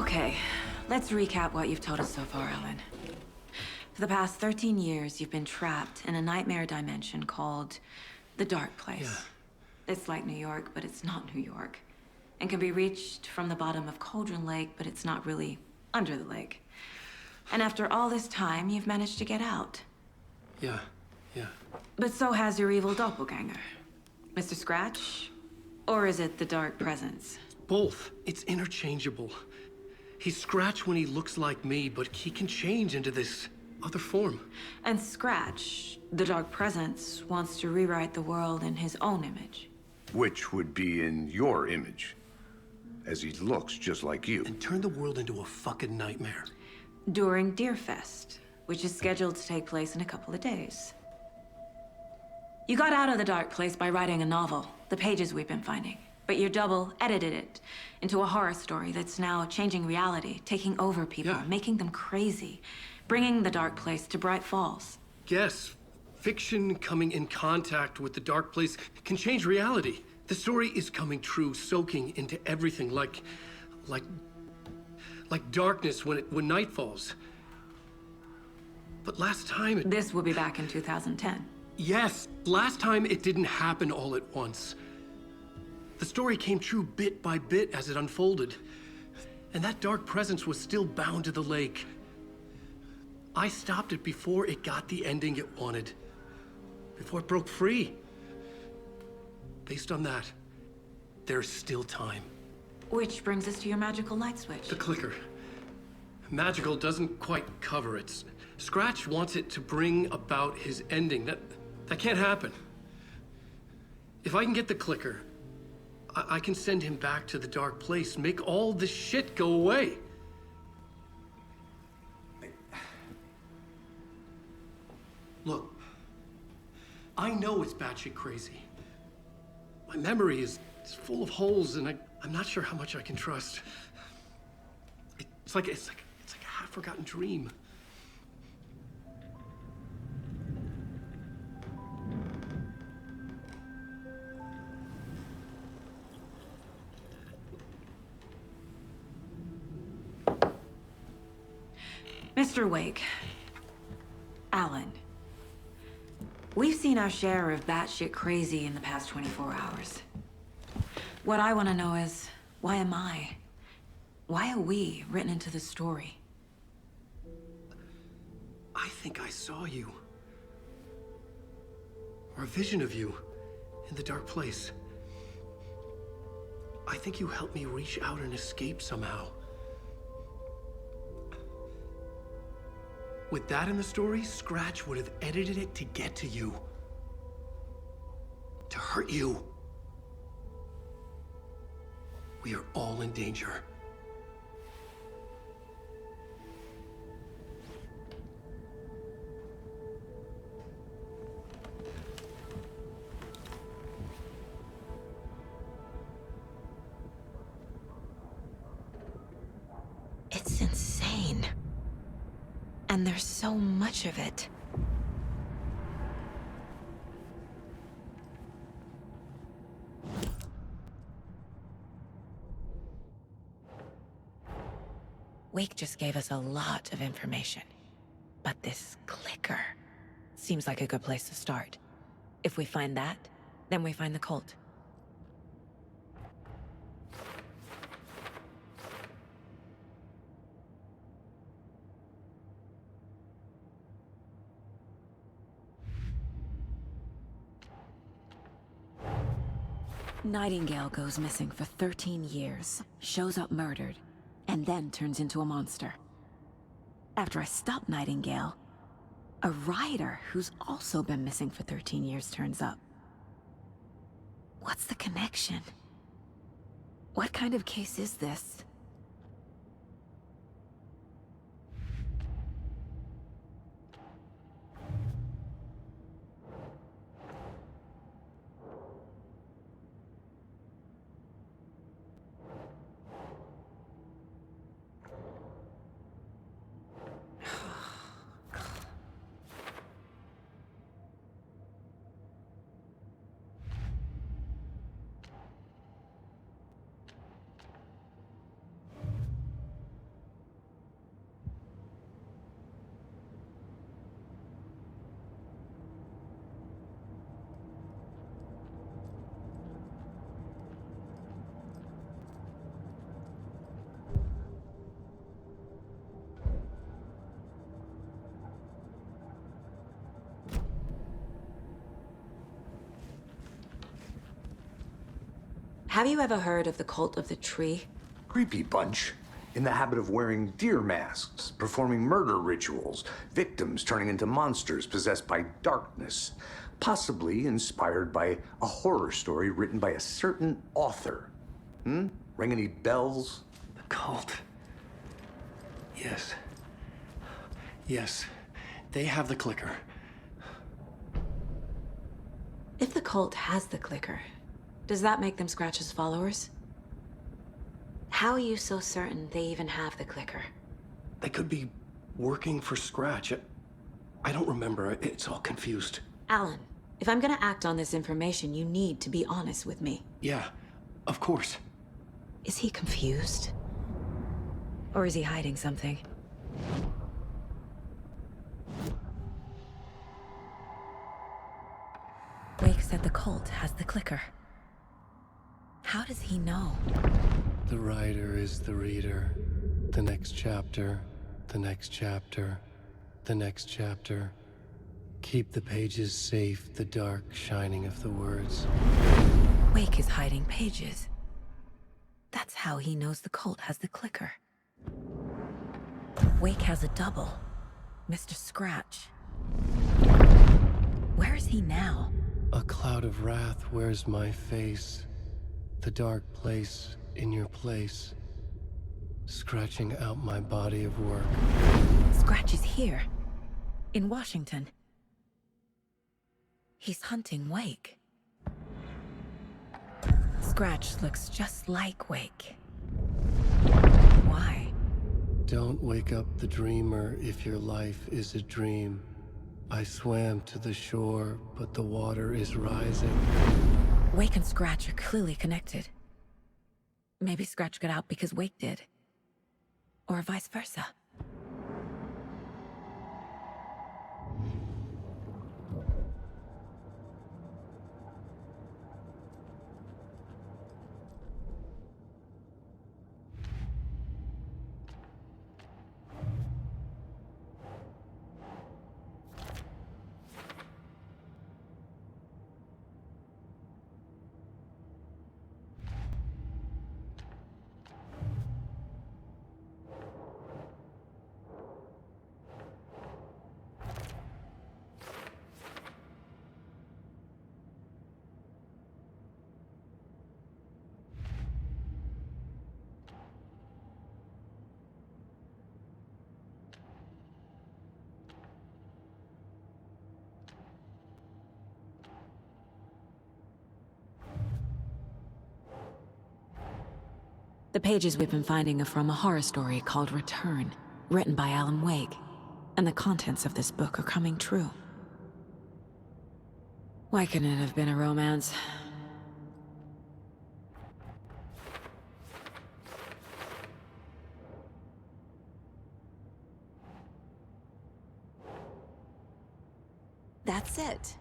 Okay, let's recap what you've told us so far, Ellen. For the past 13 years, you've been trapped in a nightmare dimension called the Dark Place. Yeah. It's like New York, but it's not New York. And can be reached from the bottom of Cauldron Lake, but it's not really under the lake. And after all this time, you've managed to get out. Yeah. But so has your evil doppelganger. Mr. Scratch? Or is it the Dark Presence? Both. It's interchangeable. He's Scratch when he looks like me, but he can change into this other form. And Scratch, the Dark Presence, wants to rewrite the world in his own image. Which would be in your image, as he looks just like you. And turn the world into a fucking nightmare. During Deerfest, which is scheduled to take place in a couple of days. You got out of the Dark Place by writing a novel, the pages we've been finding. But your double edited it into a horror story that's now changing reality, taking over people, making them crazy, bringing the Dark Place to Bright Falls. Yes, fiction coming in contact with the Dark Place can change reality. The story is coming true, soaking into everything like darkness when night falls. But last time This will be back in 2010. Yes, last time it didn't happen all at once. The story came true bit by bit as it unfolded. And that dark presence was still bound to the lake. I stopped it before it got the ending it wanted. Before it broke free. Based on that, there's still time. Which brings us to your magical light switch. The clicker. Magical doesn't quite cover it. Scratch wants it to bring about his ending. That can't happen. If I can get the clicker, I can send him back to the Dark Place, make all this shit go away. Look, I know it's batshit crazy. My memory is full of holes, and I'm not sure how much I can trust. It's like a half-forgotten dream. Mr. Wake, Alan, we've seen our share of batshit crazy in the past 24 hours. What I want to know is, why am I? Why are we written into the story? I think I saw you. Or a vision of you in the Dark Place. I think you helped me reach out and escape somehow. With that in the story, Scratch would have edited it to get to you. To hurt you. We are all in danger. It's insane. And there's so much of it. Wake just gave us a lot of information. But this clicker seems like a good place to start. If we find that, then we find the cult. Nightingale goes missing for 13 years, shows up murdered, and then turns into a monster. After I stop Nightingale, a rider who's also been missing for 13 years turns up. What's the connection? What kind of case is this? Have you ever heard of the Cult of the Tree? Creepy bunch. In the habit of wearing deer masks, performing murder rituals, victims turning into monsters possessed by darkness, possibly inspired by a horror story written by a certain author. Ring any bells? The cult. Yes. Yes. They have the clicker. If the cult has the clicker, does that make them Scratch's followers? How are you so certain they even have the clicker? They could be working for Scratch. I don't remember. It's all confused. Alan, if I'm gonna act on this information, you need to be honest with me. Yeah, of course. Is he confused? Or is he hiding something? Wake said the cult has the clicker. How does he know? The writer is the reader. The next chapter, the next chapter, the next chapter. Keep the pages safe, the dark shining of the words. Wake is hiding pages. That's how he knows the cult has the clicker. Wake has a double. Mr. Scratch. Where is he now? A cloud of wrath wears my face. The dark place in your place. Scratching out my body of work. Scratch is here. In Washington. He's hunting Wake. Scratch looks just like Wake. Why? Don't wake up the dreamer if your life is a dream. I swam to the shore, but the water is rising. Wake and Scratch are clearly connected. Maybe Scratch got out because Wake did. Or vice versa. The pages we've been finding are from a horror story called Return, written by Alan Wake, and the contents of this book are coming true. Why couldn't it have been a romance? That's it.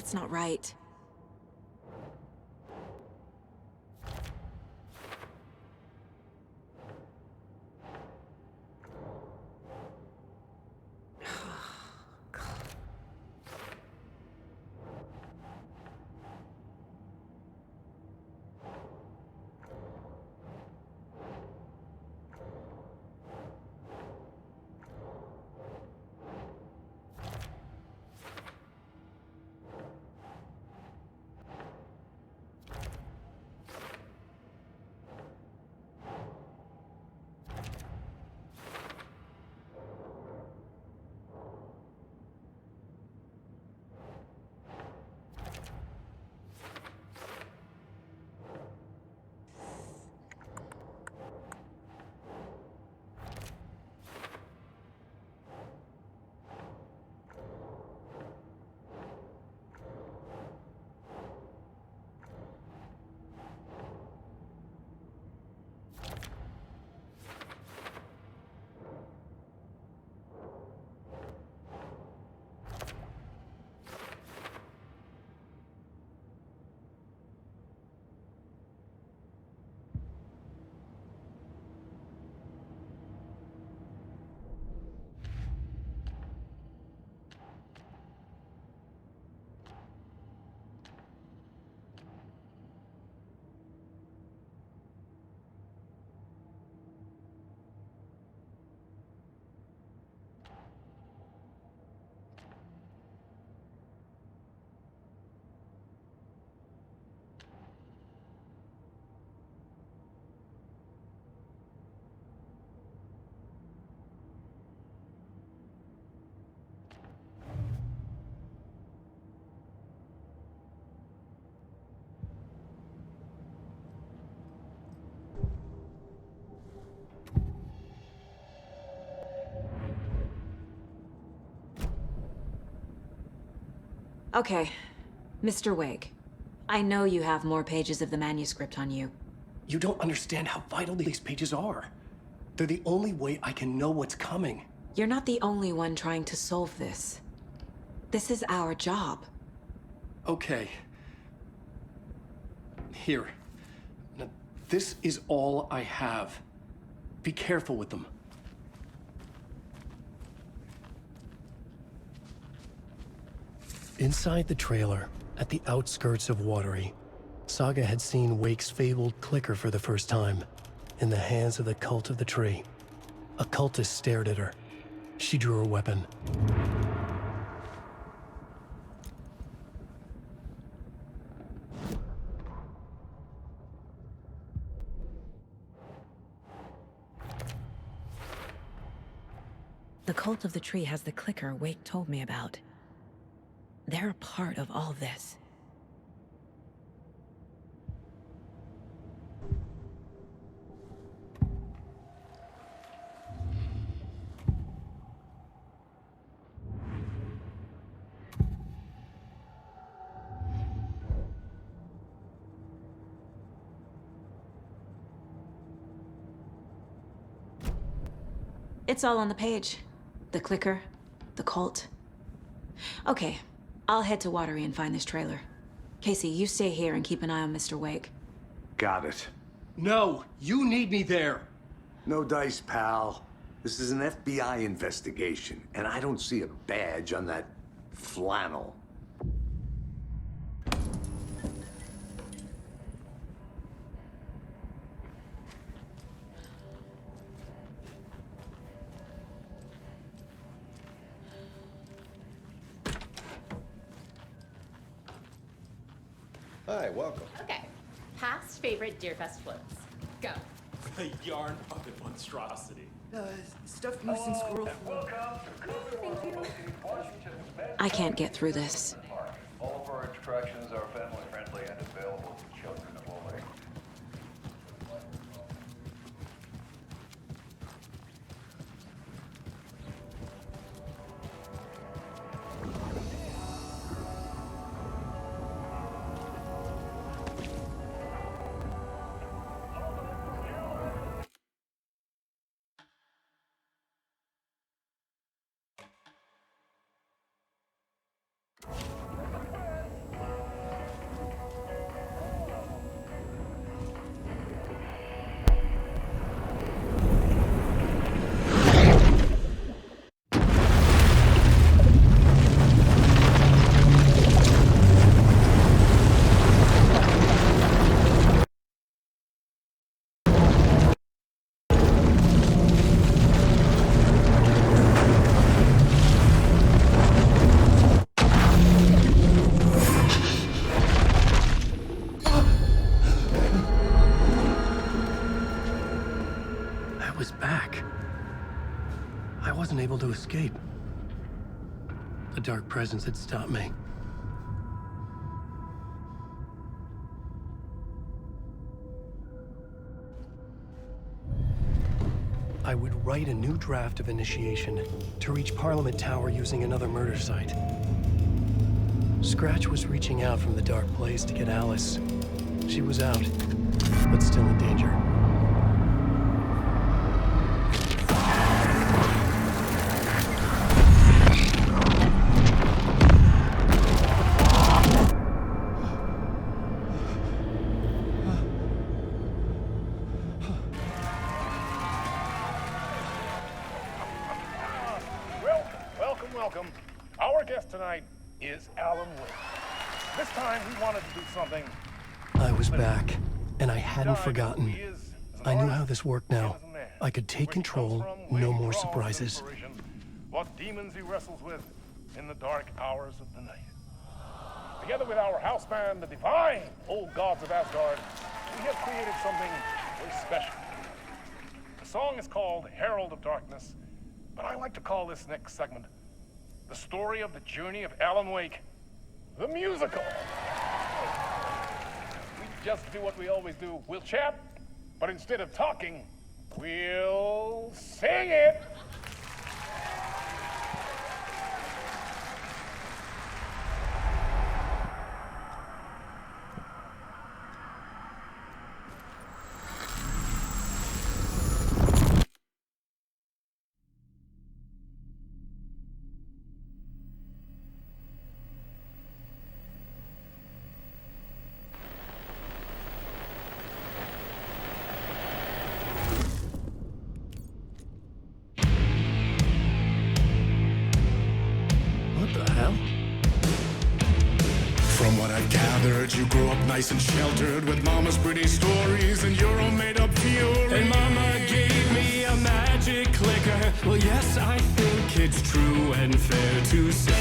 That's not right. Okay, Mr. Wake. I know you have more pages of the manuscript on you. You don't understand how vital these pages are. They're the only way I can know what's coming. You're not the only one trying to solve this. This is our job. Okay. Here. Now, this is all I have. Be careful with them. Inside the trailer, at the outskirts of Watery, Saga had seen Wake's fabled clicker for the first time, in the hands of the Cult of the Tree. A cultist stared at her. She drew her weapon. The Cult of the Tree has the clicker Wake told me about. They're a part of all this. It's all on the page. The clicker, the cult. Okay, I'll head to Watery and find this trailer. Casey, you stay here and keep an eye on Mr. Wake. Got it. No, you need me there. No dice, pal. This is an FBI investigation, and I don't see a badge on that flannel. Hi, welcome. Okay. Past favorite Deerfest floats. Go. A yarn puppet monstrosity. Stuffed moose and squirrel. I can't get through this. All of our attractions are family friendly and available to children of all ages. I was back. I wasn't able to escape. The dark presence had stopped me. I would write a new draft of initiation to reach Parliament Tower using another murder site. Scratch was reaching out from the dark place to get Alice. She was out, but still in danger. Welcome. Our guest tonight is Alan Wake. This time we wanted to do something. I was back, and I hadn't forgotten. I knew how this worked now. I could take control, no more surprises. What demons he wrestles with in the dark hours of the night. Together with our house band, the divine old gods of Asgard, we have created something very special. The song is called Herald of Darkness, but I like to call this next segment the story of the journey of Alan Wake, the musical. We just do what we always do. We'll chat, but instead of talking, we'll sing it. gathered, you grew up nice and sheltered with mama's pretty stories and your own made-up fury. And mama gave me a magic clicker. Well, yes, I think it's true and fair to say.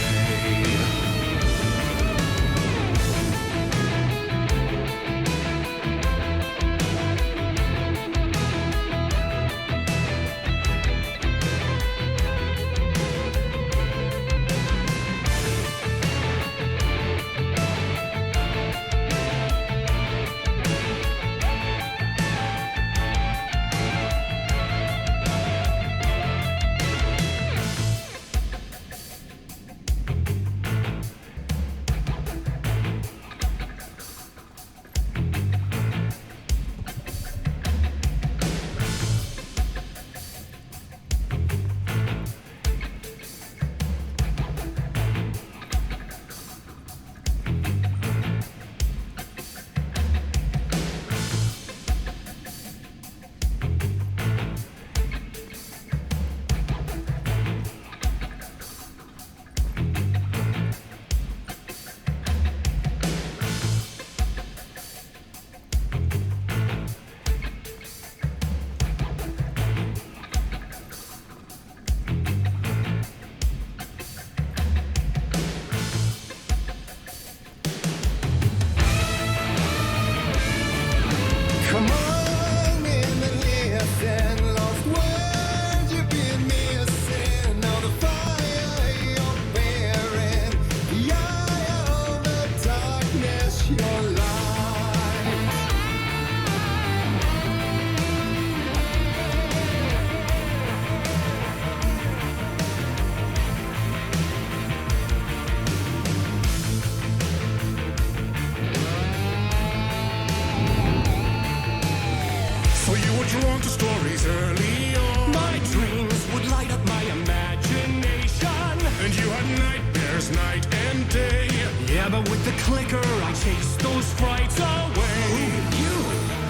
Drawn to stories early on. My dreams would light up my imagination, and you had nightmares night and day. Yeah, but with the clicker I chased those frights away. Who you?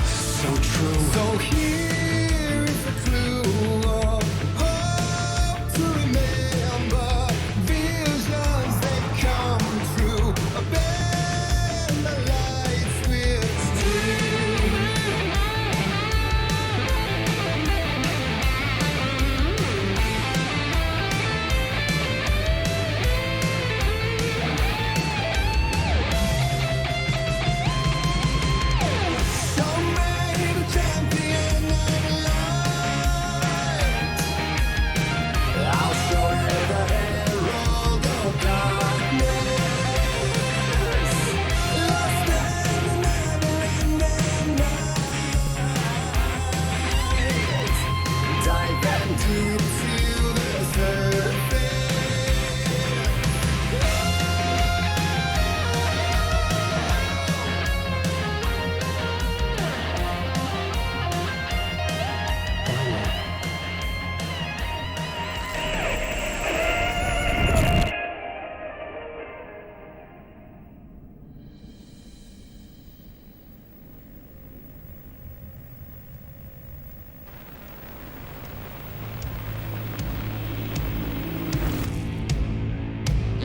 So true. So here is the clue of hope to remember. Visions that come true. Bend the lights with steel.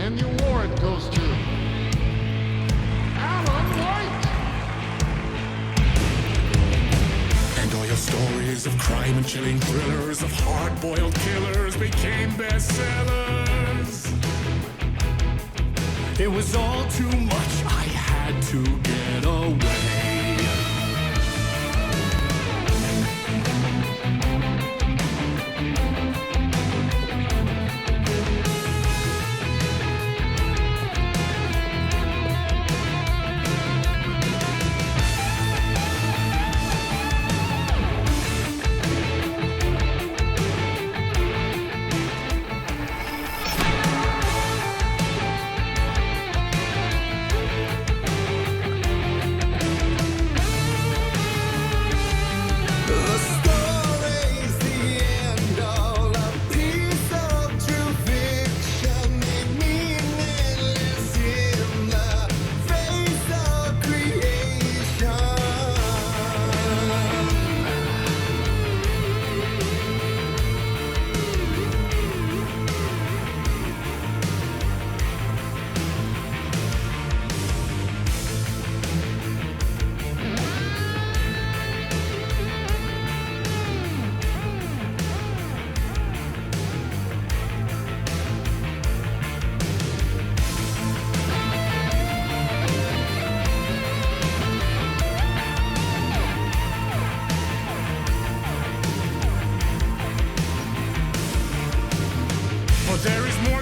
And your warrant goes to Alan White. And all your stories of crime and chilling thrillers of hard-boiled killers became bestsellers. It was all too much. I had to get away.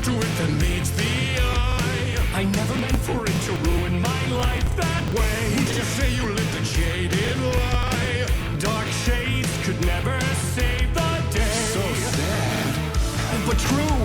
to it that meets the eye. I never meant for it to ruin my life that way. Who'd you say you lived a jaded lie? Dark shades could never save the day. So sad, but true.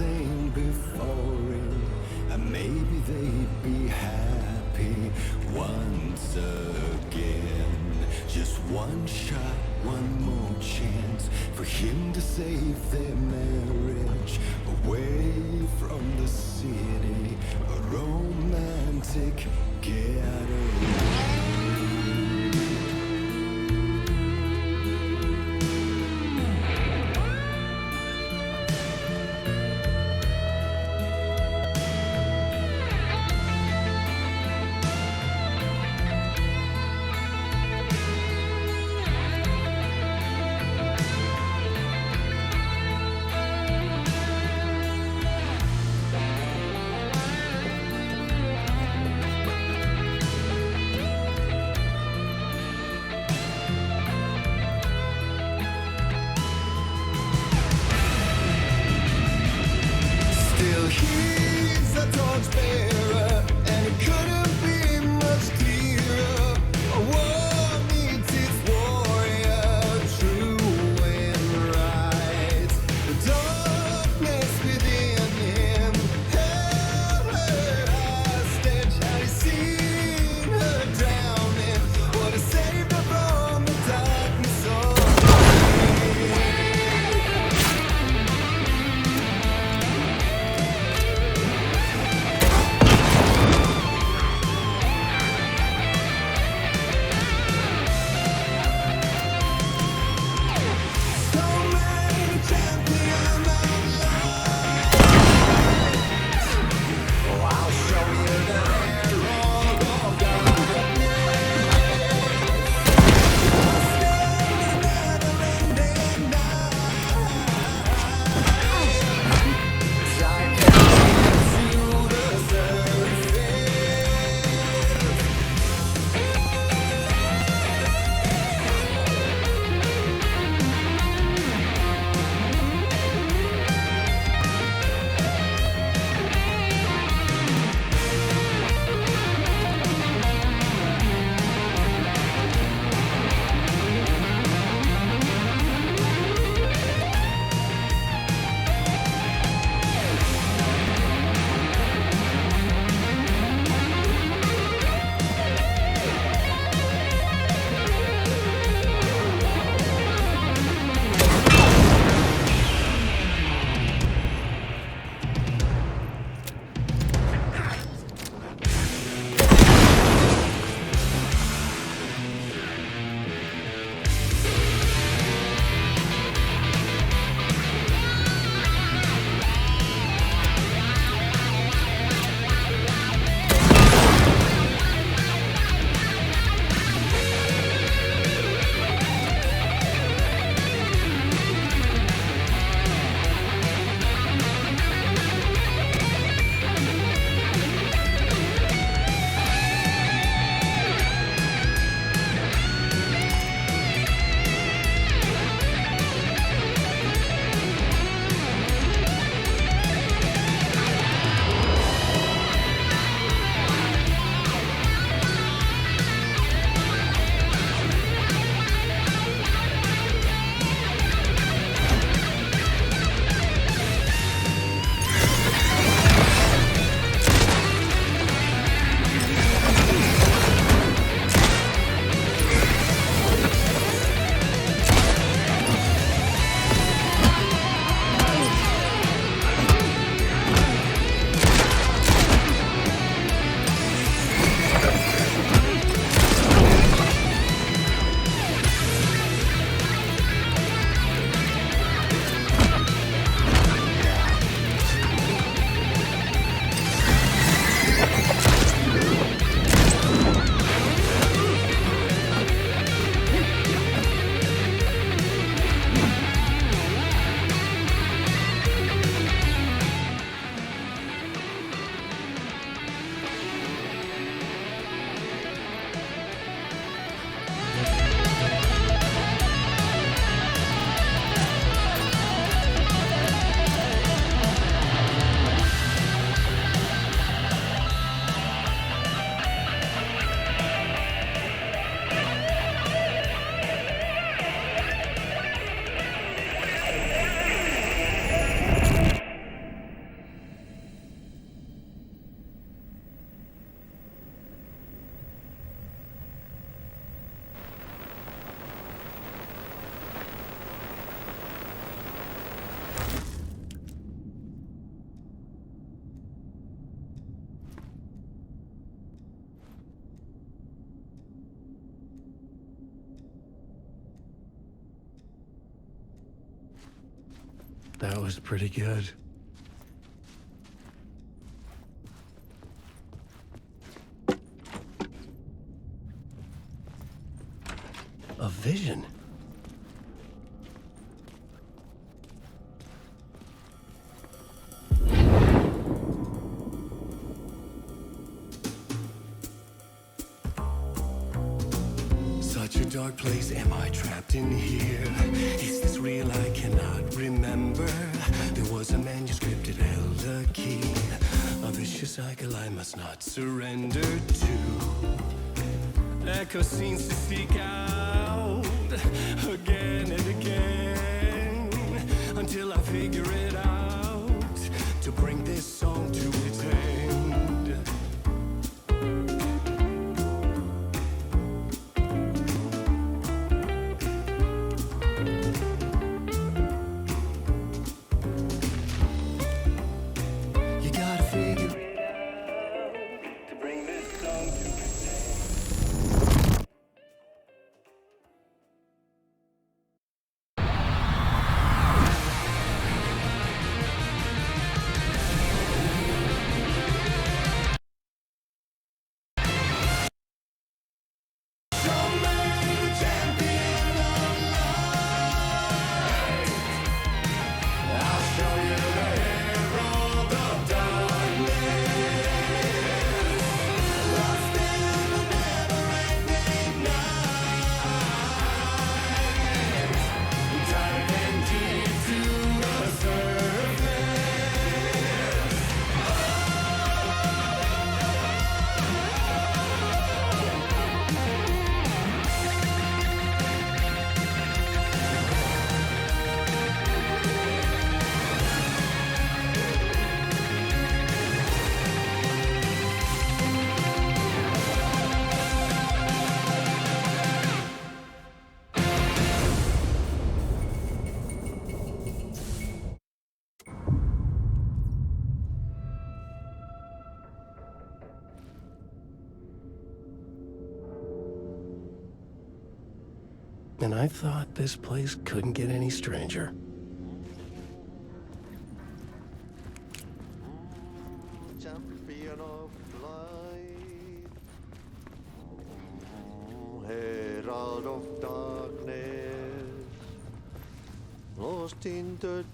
Ain't before him, and maybe they'd be happy once again. Just one shot, one more chance for him to save their marriage away from the city, a romantic getaway. That was pretty good. A vision. Such a dark place, am I trapped in here? Is this real? I cannot remember. There was a manuscript, it held a key. A vicious cycle I must not surrender to. Echo scenes to seek out again and again until I figure it out to bring this song to its end. You gotta figure it out to bring this song to its end. And I thought this place couldn't get any stranger. Champion of light, herald of darkness, lost in the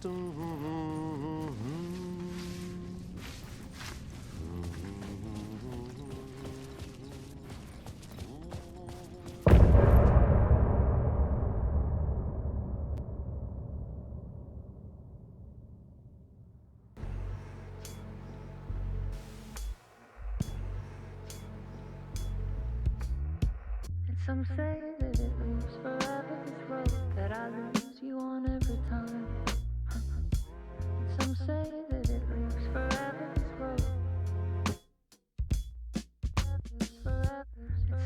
Some say that it lives forever, this road that I lose you on every time. Some say that it lives forever, this road.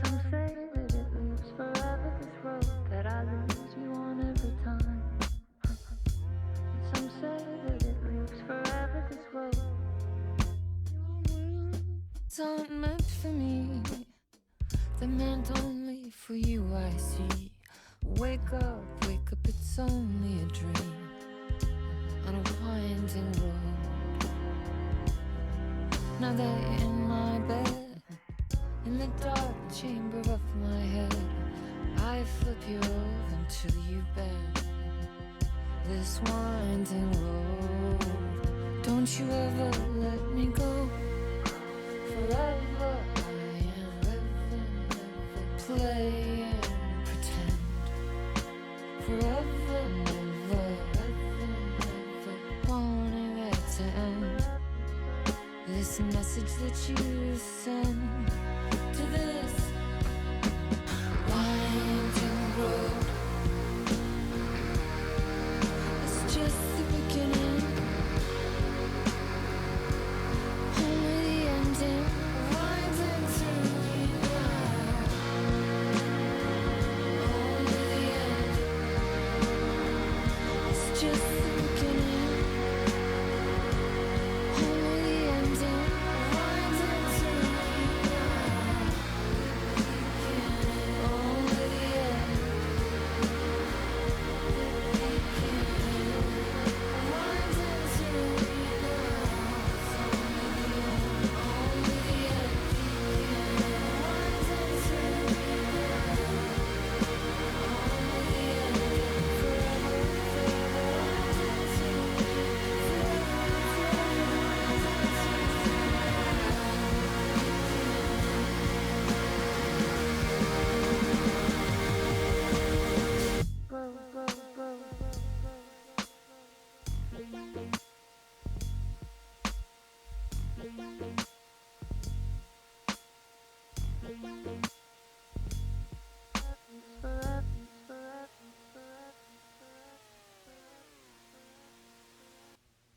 Some say that it lives forever, this road that I lose you on every time. Some say that it lives forever, this road. It's not meant for me. They're meant only for you, I see. Wake up, it's only a dream on a winding road. Now they're in my bed, in the dark chamber of my head. I flip you over until you bend this winding road. Don't you ever let me go. Forever play and pretend. Forever, never, wanting it to end. This message that you send to this winding road. It's just the beginning, only the ending. Winding through the night. Just the beginning, only the ending. Winding through